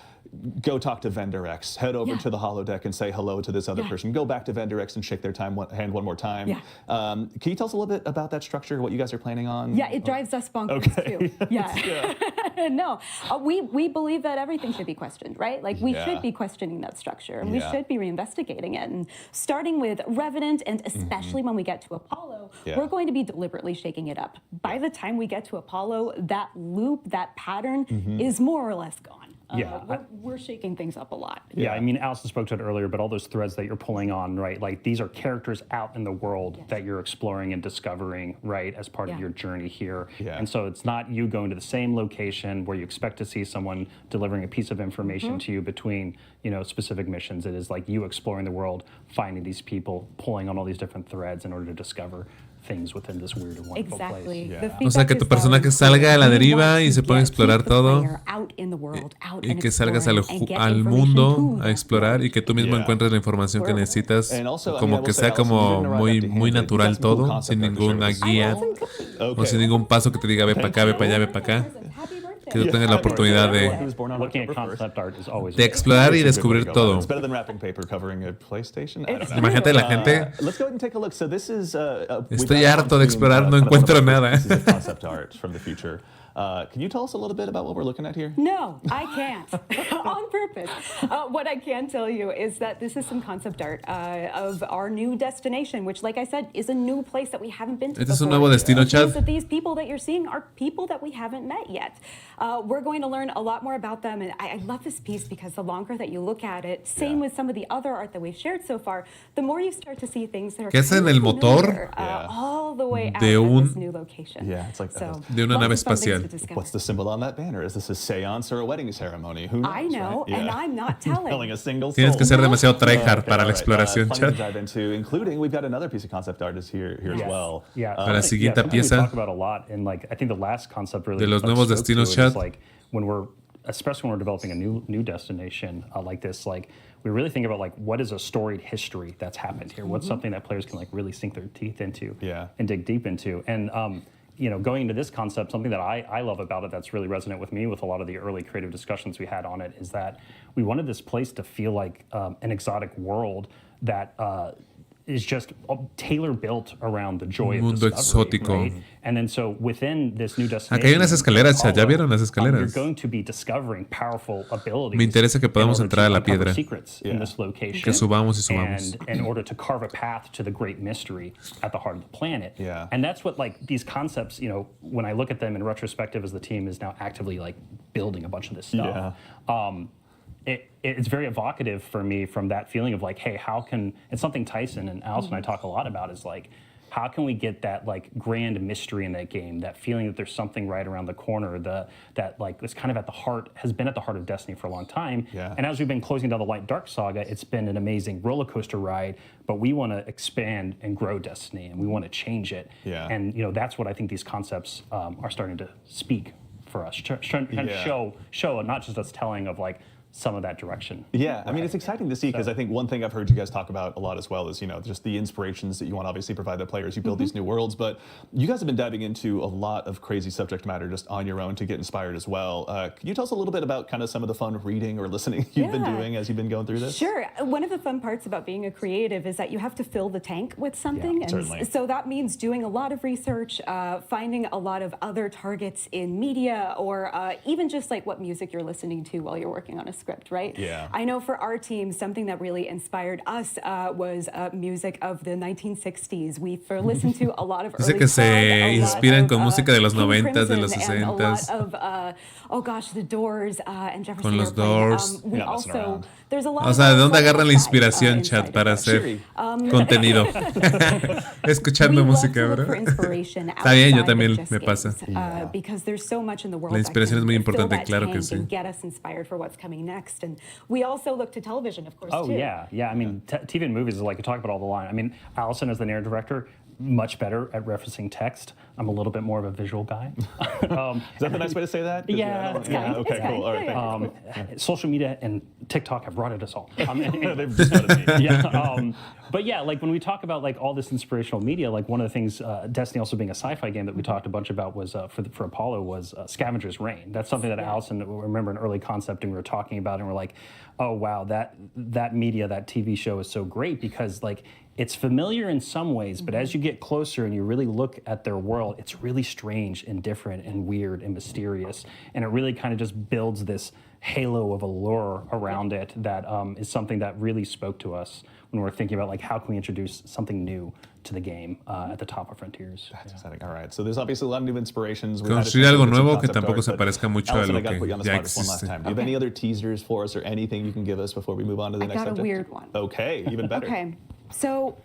go talk to vendor X, head over to the holodeck and say hello to this other person, go back to vendor X and shake their hand one more time. Can you tell us a little bit about that structure, what you guys are planning on? Yeah, it drives us bonkers too. No, we believe that everything should be questioned, right? Like we should be questioning that structure and we should be reinvestigating it. And starting with Revenant and especially when we get to Apollo, we're going to be deliberately shaking it up. By the time we get to Apollo, that loop, that pattern is more or less gone. We're shaking things up a lot. I mean, Allison spoke to it earlier, but all those threads that you're pulling on, right? Like these are characters out in the world that you're exploring and discovering, right, as part of your journey here. And so it's not you going to the same location where you expect to see someone delivering a piece of information to you between, you know, specific missions. It is like you exploring the world, finding these people, pulling on all these different threads in order to discover things within this weird and wonderful place. O sea, que tu personaje salga a la deriva y se pueda explorar todo y que salgas al mundo a explorar y que tú mismo encuentres la información que necesitas, como que sea como muy natural todo, sin ninguna guía o sin ningún paso que te diga ve para acá, ve para allá, ve para acá. Que tú tengas la oportunidad de explorar y descubrir todo. Imagínate la gente. Estoy harto de explorar, no encuentro nada. Can you tell us a little bit about what we're looking at here? No, I can't. On purpose. What I can tell you is that this is some concept art of our new destination, which, like I said, is a new place that we haven't been to before. Este es un nuevo destino, Chad. That these people that you're seeing are people that we haven't met yet. We're going to learn a lot more about them, and I love this piece because the longer that you look at it, same with some of the other art that we've shared so far, the more you start to see things that are ¿Qué es en el motor all the way out de this new location. It's like de una nave espacial? What's the symbol on that banner? Is this a seance or a wedding ceremony? Who knows, I know, right? and I'm not telling. A single Tienes que ser demasiado tryhard para la exploración, Chad. Dive into, including we've got another piece of concept art is here as well. Para la siguiente pieza. We talk about a lot, and like I think the last concept really de los nuevos destinos, Chad. Like especially when we're developing a new destination like this, like we really think about like what is a storied history that's happened here. What's something that players can like really sink their teeth into and dig deep into. And you know, going into this concept, something that I love about it that's really resonant with me with a lot of the early creative discussions we had on it is that we wanted this place to feel like an exotic world that is just tailor-built around the joy of discovery, right? And then so within this new destination, acá hay unas escaleras, ¿ya vieron las escaleras? You're going to be discovering powerful abilities. Me interesa que podamos entrar a la piedra, in this location, que subamos y subamos. And in order to carve a path to the great mystery at the heart of the planet. And that's what like these concepts, you know, when I look at them in retrospective as the team is now actively like building a bunch of this stuff. It's very evocative for me from that feeling of like, hey, how can, it's something Tyson and Allison and I talk a lot about is like, how can we get that like grand mystery in that game, that feeling that there's something right around the corner, that like it's kind of at the heart, has been at the heart of Destiny for a long time. And as we've been closing down the Light Dark saga, it's been an amazing roller coaster ride, but we want to expand and grow Destiny and we want to change it. And you know, that's what I think these concepts are starting to speak for us, trying to show not just us telling of like, some of that direction. I mean, it's exciting to see because I think one thing I've heard you guys talk about a lot as well is, you know, just the inspirations that you want to obviously provide the players. You build these new worlds, but you guys have been diving into a lot of crazy subject matter just on your own to get inspired as well. Can you tell us a little bit about kind of some of the fun reading or listening you've been doing as you've been going through this? Sure. One of the fun parts about being a creative is that you have to fill the tank with something. Certainly. So that means doing a lot of research, finding a lot of other targets in media, or even just like what music you're listening to while you're working on a script, right? Yeah. I know for our team, something that really inspired us was music of the 1960s. We listened to a lot of Dice early que se prog, a lot inspiran of, con música de los King 90s, de los Crimson, and a lot 60s. of, oh gosh, the Doors and Jefferson Con los Airplane. Doors. We Yeah, messing also, around. there's a lot O of sea, ¿de our dónde agarran la sci-fi, inspiración, inside chat, of para it. hacer contenido? Escuchando We love música, to look bro. for inspiration Está bien, yo outside también of just me pasa. games, because there's so much in the world La inspiración that es muy can fill importante, that claro que tank sí. and get us inspired for what's coming next. And we also look to television, of course, Oh, too. yeah. I mean, TV and movies is like, I talk about all the line. I mean, Allison, as the narrative director, much better at referencing text. I'm a little bit more of a visual guy. Is that the nice way to say that? 'Cause, Yeah, I don't- yeah. It's Okay, kind. cool. All right, Yeah, thank you. Social media and TikTok have rotted us all. They've just noted me. Yeah, but yeah, like when we talk about like all this inspirational media, like one of the things, Destiny also being a sci-fi game that we talked a bunch about was for Apollo was Scavenger's Reign. That's something that Allison, remember an early concept and we were talking about, and we're like, oh wow, that media, that TV show is so great because like it's familiar in some ways, but as you get closer and you really look at their world, it's really strange and different and weird and mysterious, and it really kind of just builds this halo of allure around it that is something that really spoke to us when we're thinking about like how can we introduce something new to the game at the top of Frontiers. That's exciting. All right. So there's obviously a lot of new inspirations. We've had a Construir chance to algo look at some nuevo que concept tampoco art, se but parezca mucho a Allison, lo I gotta que put you on the ya spot just one last existe. time. Do you have any other teasers for us or anything you can give us before we move on to the next got a subject? weird one. Okay, even better. Okay. So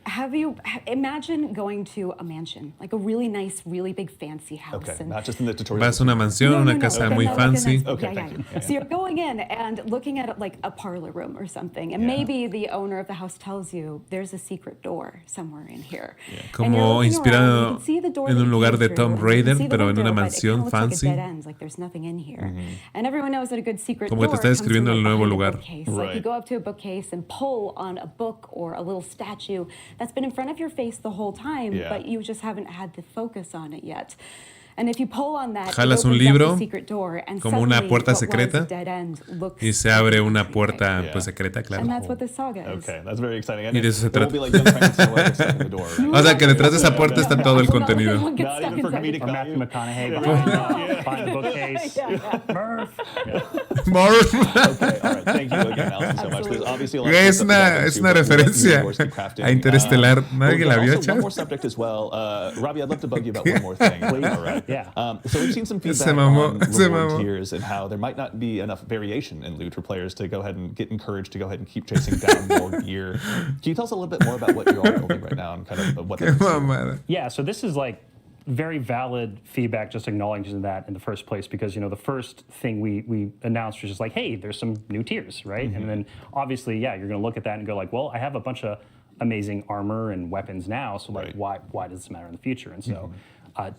imagine going to a mansion, like a really nice, really big fancy house. Okay, And not just in the tutorial. Vas a una mansión, una casa muy fancy. Okay, thank you. Yeah, So you're going in and looking at like a parlor room or something, and maybe the owner of the house tells you there's a secret door somewhere in here. And you're Como looking around, inspirado you can see the door en that un you lugar came de through, Tomb and you can Raider, see the pero en window, una but it mansión kinda looks like a fancy. dead end, like there's nothing in here. And everyone knows that a good secret Como que door te está comes from, describiendo like, el nuevo behind a lugar. bookcase. Like you go up to a bookcase and pull on a book or a little statue that's been in front of your face the whole time, but you just haven't had the focus on it yet. And if you pull on that, Jalas un libro como una puerta secreta y se abre una puerta pues secreta, claro. And that's what this saga is. Okay, that's very exciting. Y de eso se it won't trata. be like Young Frankenstein where they're stuck in the door. Right? O sea, que detrás de esa puerta está todo el contenido. Not even for comedic Or Matthew value. McConaughey behind the bookcase. Murph. Murph. Okay, all right. Thank you again, Allison, so much. There's obviously a lot of Es stuff to dive una into, but we'll let you, referencia of course, keep crafting. a Interestelar. ¿Nadie la vio, Also, one chat? more subject as well. Robbie, I'd love to bug you about one more thing. All right. Yeah. So we've seen some feedback Se mamó, on se reward mamó. tiers and how there might not be enough variation in loot for players to go ahead and get encouraged to go ahead and keep chasing down more gear. Can you tell us a little bit more about what you're all building right now and kind of what Qué that is? mamada. Yeah, so this is like very valid feedback, just acknowledging that in the first place, because, you know, the first thing we announced was just like, hey, there's some new tiers, right? And then obviously, yeah, you're going to look at that and go like, well, I have a bunch of amazing armor and weapons now, so like, why does this matter in the future? And so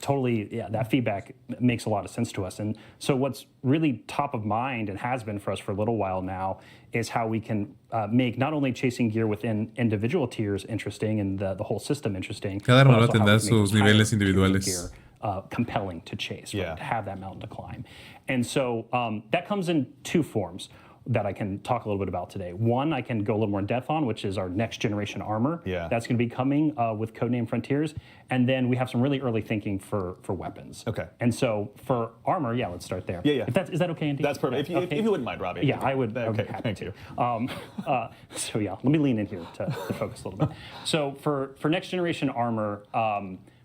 totally, yeah, that feedback makes a lot of sense to us. And so what's really top of mind and has been for us for a little while now is how we can make not only chasing gear within individual tiers interesting and the whole system interesting, Cada but armador also how tendrá we can make sus entire niveles tiers of individuales. gear, compelling to chase, right? Yeah. To have that mountain to climb. And so that comes in two forms that I can talk a little bit about today. One, I can go a little more in depth on, which is our next generation armor. Yeah. That's going to be coming with Codename Frontiers. And then we have some really early thinking for weapons. Okay. And so for armor, yeah, let's start there. Yeah. Is that okay, Andy? That's perfect. Yeah, If you wouldn't mind, Robbie. Yeah, I would. Okay, I would be happy thank to. you. So yeah, let me lean in here to focus a little bit. So for next generation armor,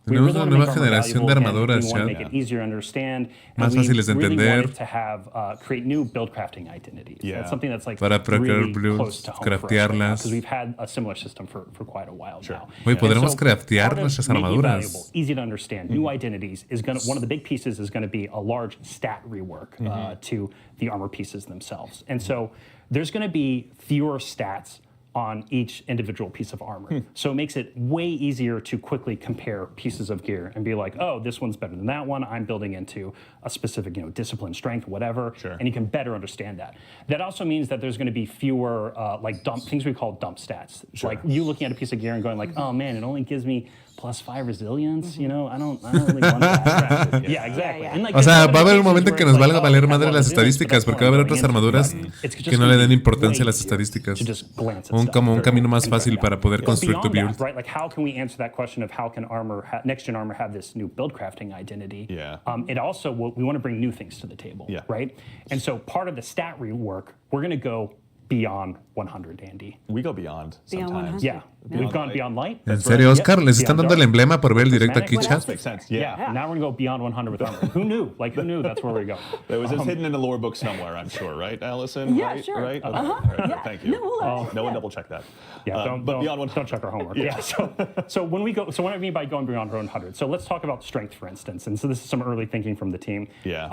we Tenemos really una want to nueva make armor generación de valuable, and armaduras, we want to chat. make it easier to understand. Más And we fáciles de really entender. wanted to have create new build crafting identities. Yeah. That's something that's like Para really builds, close to home for us right now, craftearlas. because we've had a similar system for quite a while now. Oye, podremos And so craftear part of nuestras making it armaduras. valuable, easy to understand, new identities is going to, one of the big pieces is going to be a large stat rework to the armor pieces themselves. And so there's going to be fewer stats on each individual piece of armor. So it makes it way easier to quickly compare pieces of gear and be like, oh, this one's better than that one. I'm building into a specific, you know, discipline, strength, whatever. Sure. And you can better understand that. That also means that there's going to be fewer like things we call dump stats. Sure. Like you looking at a piece of gear and going like, oh man, it only gives me plus 5 resilience, you know, I don't really want that. Yeah, exactly. And, like, O sea, va a haber un momento en que nos valga valer madre las estadísticas, porque va a haber otras armaduras que no le den importancia a las estadísticas. Como un camino más fácil para poder construir tu build. Right? Like, how can we answer that question of how can next-gen armor have this new build crafting identity? Yeah. It also, we want to bring new things to the table, right? And so part of the stat rework, we're going to go beyond 100, Andy. We go beyond sometimes. Yeah, we've gone beyond light. ¿En serio, Oscar? ¿Les están dando el emblema por ver el directo aquí, chat? Makes sense. Yeah. Now we're going to go beyond 100 with armor. Who knew? Like, who knew that's where we go? It was just hidden in the lore book somewhere, I'm sure, right, Allison? Yeah, right? sure. Right? Okay. All right. Thank you. No one double check that. Yeah, but beyond 100. don't check our homework. Yeah. So when we go, so what I mean by going beyond 100. So let's talk about strength, for instance. And so this is some early thinking from the team. Yeah.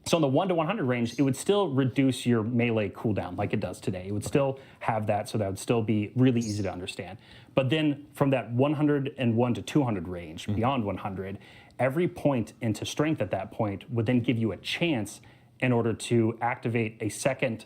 So in the 1 to 100 range, it would still reduce your melee cooldown like it does today. It would still have that, so that would still be really easy to understand. But then from that 101 to 200 range, beyond 100, every point into strength at that point would then give you a chance in order to activate a second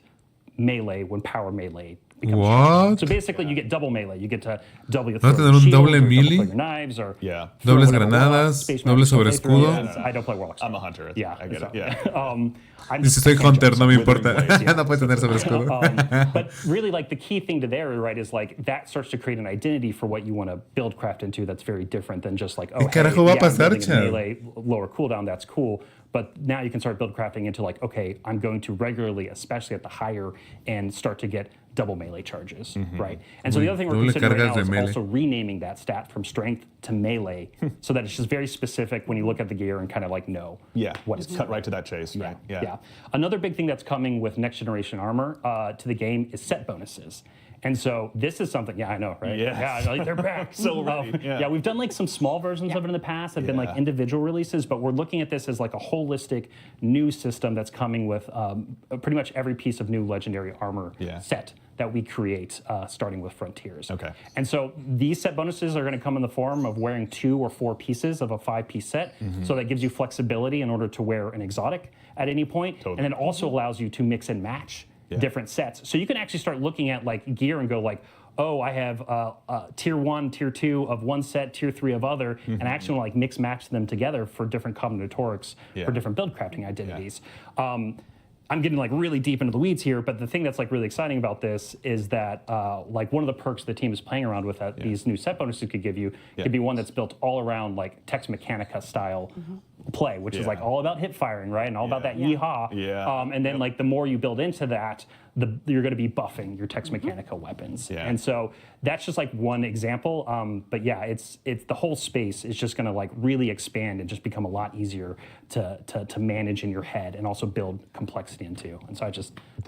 melee when power melee becomes What? So basically, you get double melee. You get to double your ¿Va a tener un doble melee? your knives, or Dobles granadas, doble sobre escudo. I don't play Warlocks. I'm a hunter. Yeah, I get so, it. Yeah. Dice, soy hunter, no me importa. No puede tener sobre escudo. But really, like, the key thing to there, right, is like that starts to create an identity for what you want to build craft into that's very different than just like, oh, ¿Qué carajo va a pasar, I'm building a melee, lower cooldown, that's cool. But now you can start build crafting into like, okay, I'm going to regularly, especially at the higher end, start to get double melee charges, right? And so the other thing we're considering right now is also renaming that stat from strength to melee so that it's just very specific when you look at the gear and kind of like know what it's cut right to that chase, right? Yeah. Another big thing that's coming with next generation armor to the game is set bonuses. And so this is something, I know, right? Yeah, like they're back. So right. We've done like some small versions of it in the past. Have been like individual releases, but we're looking at this as like a holistic new system that's coming with pretty much every piece of new legendary armor set that we create, starting with Frontiers. Okay. And so these set bonuses are going to come in the form of wearing 2 or 4 pieces of a 5-piece set. So that gives you flexibility in order to wear an exotic at any point. And then also allows you to mix and match different sets. So you can actually start looking at like gear and go like, oh, I have tier 1, tier 2 of one set, tier 3 of other, and actually like mix match them together for different combinatorics, for different build crafting identities. I'm getting like really deep into the weeds here, but the thing that's like really exciting about this is that like one of the perks the team is playing around with that these new set bonuses could give you could be one that's built all around like Tex Mechanica style play, which is like all about hip firing, right? And all about that yeehaw. And then like the more you build into that, you're going to be buffing your Tex Mechanica weapons. And so that's just like one example. But yeah, it's the whole space is just going to like really expand and just become a lot easier to manage in your head and also build complexity into. And so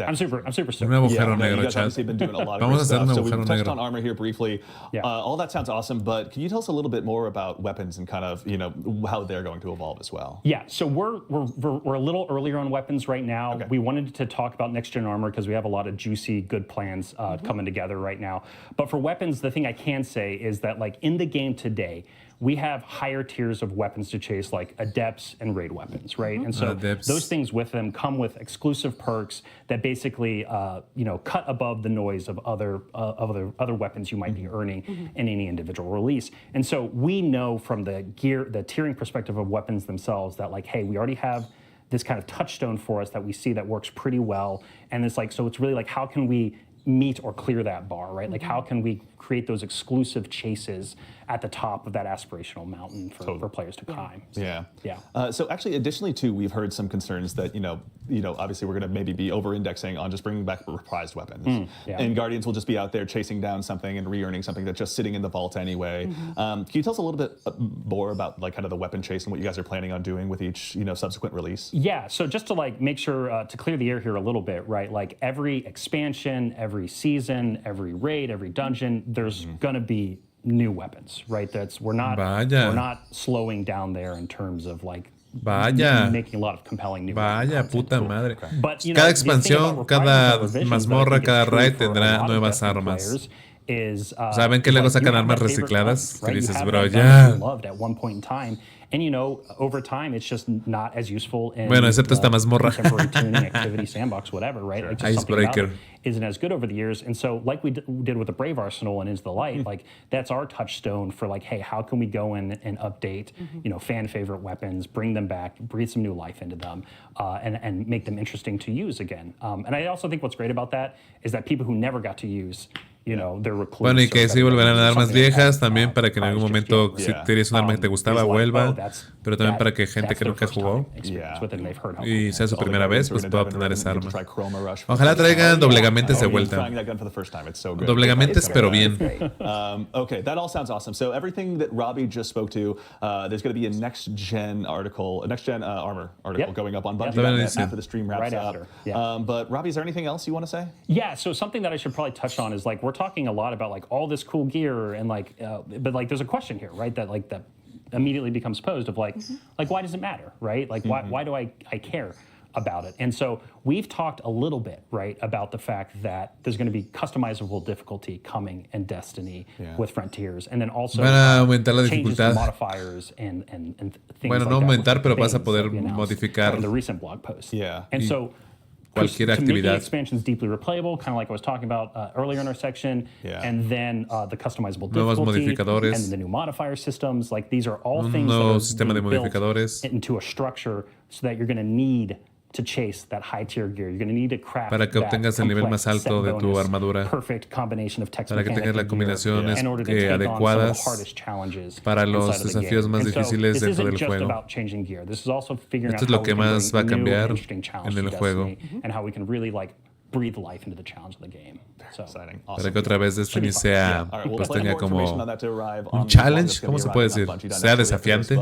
I'm super stoked. You guys obviously been doing a lot of great stuff. So we've touched on armor here briefly. All that sounds awesome, but can you tell us a little bit more about weapons and kind of, how they're going to evolve as well? Yeah, so we're a little earlier on weapons right now. We wanted to talk about next gen armor because we have a lot of juicy, good plans coming together right now. But for weapons, the thing I can say is that like in the game today, we have higher tiers of weapons to chase, like adepts and raid weapons, right? And so those things with them come with exclusive perks that basically, cut above the noise of other weapons you might be earning in any individual release. And so we know from the tiering perspective of weapons themselves that like, hey, we already have this kind of touchstone for us that we see that works pretty well. And it's like, so it's really like, how can we meet or clear that bar, right? Like, how can we create those exclusive chases at the top of that aspirational mountain for players to climb? So actually, additionally, too, we've heard some concerns that, obviously we're going to maybe be over-indexing on just bringing back reprised weapons. And Guardians will just be out there chasing down something and re-earning something that's just sitting in the vault anyway. Can you tell us a little bit more about like kind of the weapon chase and what you guys are planning on doing with each, subsequent release? Yeah, so just to like make sure to clear the air here a little bit, right? Like every expansion, every season, every raid, every dungeon, there's going to be new weapons, right? We're not slowing down there in terms of like making a lot of compelling new puta madre. But, cada expansión, cada mazmorra, cada raid tendrá nuevas armas. Is, ¿Saben que luego sacan armas recicladas? Que dices, bro, ya. Loved at one point in time. And, you know, over time, it's just not as useful in Bueno, excepto esta mazmorra. contemporary tuning, activity, sandbox, whatever, right? Like just something about it Icebreaker. isn't as good over the years. And so like we did with the Brave Arsenal and Into the Light, like that's our touchstone for like, hey, how can we go in and update, you know, fan favorite weapons, bring them back, breathe some new life into them, and make them interesting to use again. And I also think what's great about that is that people who never got to use, you know, their recluse. Bueno, y que sí volverán a dar armas viejas también para que en algún momento, si tienes un arma que te gustaba, vuelva. Pero también para que gente que nunca jugó y sea su primera vez, pues pueda obtener esa arma. Ojalá traigan doblegamentes de vuelta. Doblegamentes, pero bien. Okay, that all sounds awesome. So everything that Robbie just spoke to, there's going to be a next-gen article, a next-gen armor article going up on Bungie after the stream wraps up. But Robbie, is there anything else you want to say? Yeah, so something that I should probably touch on is like, we're talking a lot about like all this cool gear and like, but like there's a question here, right? That like that immediately becomes posed of like why does it matter, right? Like why do I care about it? And so we've talked a little bit, right, about the fact that there's going to be customizable difficulty coming in Destiny with Frontiers, and then also changes to modifiers and things bueno, like no that aumentar, pero vas a poder modificar in the recent blog post. Y And so cualquier to make the actividad. expansions deeply replayable, kind of like I was talking about earlier in our section, and then the customizable difficulty, and the new modifier systems. Like these are all things that are built into a structure so that you're going to need to chase that high tier gear. You're going to need to craft para que obtengas el nivel más alto de tu armadura, perfect combination of text para que tengas las combinaciones adecuadas para los desafíos más difíciles dentro del juego. Esto es lo que más va a cambiar en el juego. Breathe life into the challenge of the game. So, para que otra vez Destiny sea, pues tenga como un challenge, ¿cómo se puede decir? Sea desafiante.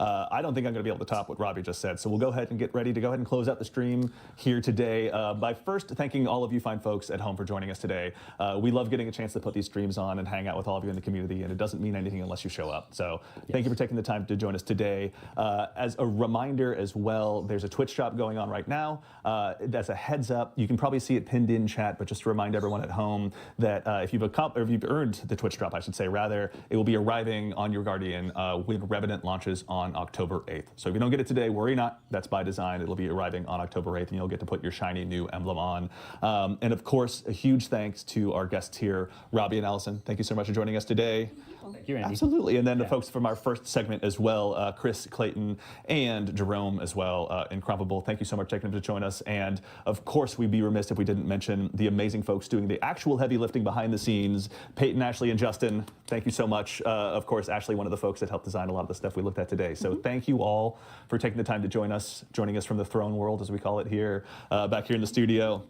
I don't think I'm going to be able to top what Robbie just said. So we'll go ahead and get ready to go ahead and close out the stream here today by first thanking all of you fine folks at home for joining us today. We love getting a chance to put these streams on and hang out with all of you in the community, and it doesn't mean anything unless you show up. So thank you for taking the time to join us today. As a reminder as well, there's a Twitch drop going on right now. That's a heads up. You can probably see it pinned in chat, but just to remind everyone at home that if you've earned the Twitch drop, I should say, rather, it will be arriving on your Guardian when Revenant launches on October 8th. So if you don't get it today, worry not. That's by design. It'll be arriving on October 8th, and you'll get to put your shiny new emblem on. And of course, a huge thanks to our guests here, Robbie and Allison. Thank you so much for joining us today. Thank you, Andy. Absolutely. And then the folks from our first segment as well, Chris, Clayton, and Jerome as well, Incredible. Thank you so much for taking them to join us. And of course, we'd be remiss if we didn't mention the amazing folks doing the actual heavy lifting behind the scenes, Peyton, Ashley, and Justin. Thank you so much. Of course, Ashley, one of the folks that helped design a lot of the stuff we looked at today. So thank you all for taking the time to joining us from the throne world, as we call it here, back here in the studio.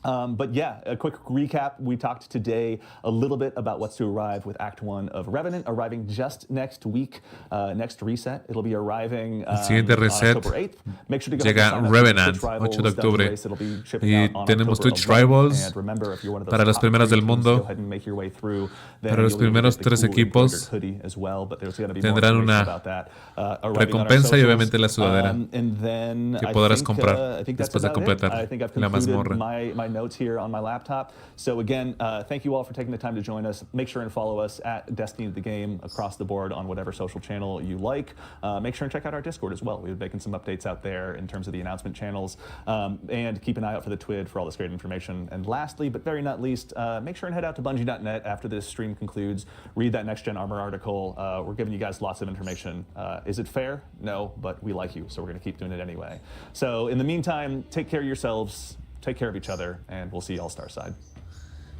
But yeah, a quick recap. We talked today a little bit about what's to arrive with Act 1 of Revenant, arriving just next week, next reset. It'll be arriving El siguiente reset llega Revenant, 8 de octubre. Y tenemos Twitch Rivals para los primeros del mundo. Para los primeros 3 equipos tendrán una recompensa y obviamente la sudadera que podrás comprar después de completar la mazmorra. My notes here on my laptop. So again, thank you all for taking the time to join us. Make sure and follow us at Destiny the Game across the board on whatever social channel you like. Make sure and check out our Discord as well. We're making some updates out there in terms of the announcement channels. And keep an eye out for the TWID for all this great information. And lastly, but very not least, make sure and head out to Bungie.net after this stream concludes. Read that Next Gen Armor article. We're giving you guys lots of information. Is it fair? No, but we like you, so we're going to keep doing it anyway. So in the meantime, take care of yourselves. Take care of each other, and we'll see you all Starside.